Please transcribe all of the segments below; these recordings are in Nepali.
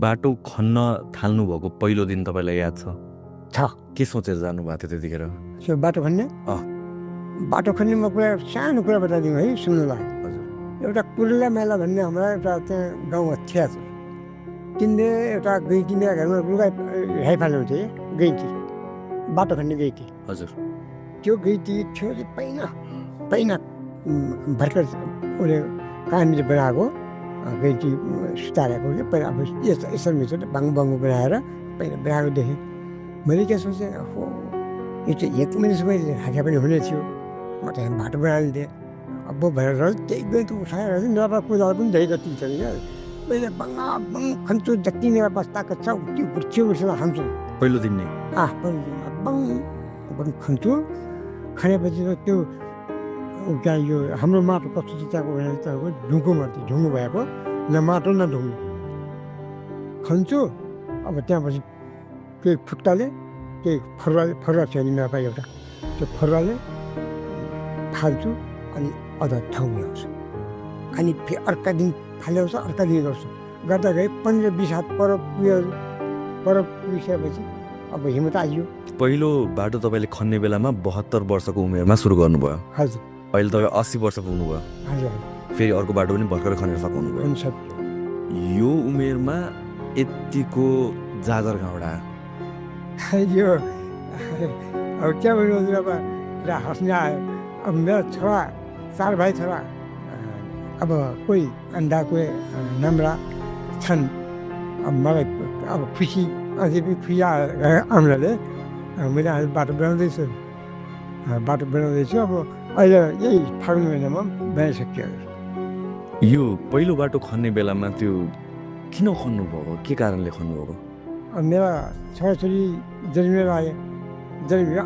बाटो खन्न थाल्नु भएको पहिलो दिन तपाईँलाई याद छ? छ। के सोचेर जानुभएको थियो त्यतिखेर? त्यो बाटो खन्ने बाटो खन्ने म कुरा सानो कुरा बताइदिउँ है सुन्नुलाई। हजुर। एउटा कुर्ला मेला भन्ने हाम्रो एउटा त्यहाँ गाउँमा थियो। तिनले एउटा गैँटी मेरो घरमा लुगा हेरफाल्नुहुन्थ्यो गैँटी बाटो खन्ने गैँटी। हजुर। त्यो गैँटी थियो चाहिँ पहिना भर्खर उसले कानले बनाएको गैँटी सुतारेको कि पहिला अब यसो मिचो बाङ्गो बनाएर पहिला बनाएको देखेँ। मैले के सोचेँ हो यो चाहिँ एक महिनासम्म हाके पनि हुने थियो। म त यहाँ बाटो बनाइदिएँ अब भनेर त्यही गैँटी उठाएर नभए कुदाएर पनि धेरै जति छ क्या मैले बाङ खन्छु जति मेरो बस्ताको छ त्यो गुर्छियो खान्छु पहिलो दिन नै। पहिलो दिनमा बाङ खन्छु। खानेपछि त्यो क्या यो हाम्रो माटो कस्तो चिताको भनेर त ढुङ्गो मात्रै ढुङ्गो भएको न माटो न ढुङ्गो खन्छु। अब त्यहाँपछि केही खुट्टाले केही फरुवा थियो नि मेरो पाइ एउटा त्यो फरुवाले फाल्छु अनि अझ ठाउँ ल्याउँछु अनि फेरि अर्का दिन फाल्याउँछ अर्का दिन गर्छु गर्दा गए 15-20 हात पर पुगिसकेपछि अब हिम्मत आइयो। पहिलो बाटो तपाईँले खन्ने बेलामा 72 वर्षको उमेरमा सुरु गर्नुभयो। हजुर। अहिले तपाईँ 80 वर्ष पुग्नुभयो। हजुर। फेरि अर्को बाटो पनि भर्खर खनेर सकाउनुभयो। यो उमेरमा यतिको जागर घाउडा यो अब क्या भन्नु अब हाँस्ने आयो। अब मेरो छोरा 4 भाइ छोरा अब कोही अन्डा कोही नम्रा छन्। अब मलाई अब खुसी अझै पनि खुसी आउनाले मैले अहिले बाटो बनाउँदैछु अब अहिले यही फागुन महिनामा बनाइसक्यो। यो पहिलो बाटो खन्ने बेलामा त्यो किन खन्नुभएको? के कारणले खन्नुभएको? अब मेरा छोराछोरी जन्मिएर आए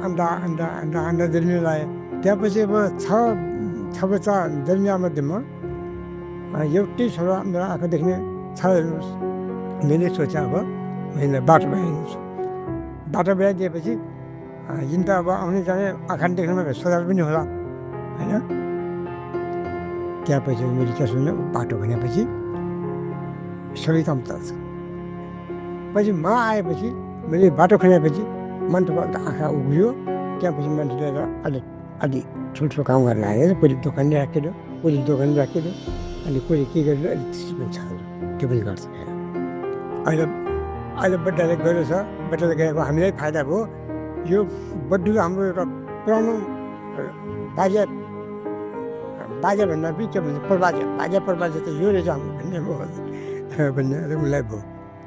अन्डा जन्मिएर आए। त्यसपछि अब छ बच्चा जन्मिएमध्येमा एउटै छोरा मेरो आँखा देख्ने छ हेर्नुहोस्। मैले सोचेँ अब मैले बाटो बनाइदिन्छु। बाटो बनाइदिएपछि जुन त अब आउने जाने आँखा देख्नमा सजाल पनि होला होइन। त्यहाँपछि मैले के सुन्यो बाटो भनेपछि सबै काम चल्छ। पछि म आएपछि मैले बाटो खनेपछि मान्छेको आँखा उभियो। त्यहाँपछि मान्छेले अलि ठुल्ठुलो काम गर्न लाग्यो। पहिले दोकानले राखिदियो अनि कोही के गरिदियो अलिक त्यसै पनि छ त्यो पनि गर्छ। अहिले बड्डाले गएको छ। बड्डाले गएको हामीलाई फाइदा भयो। यो बड्डु हाम्रो एउटा पुरानो बाजे भन्दा पनि के भन्छ बाजे त यो रहेछ हाम्रो भन्ने भयो भन्ने उसलाई भयो।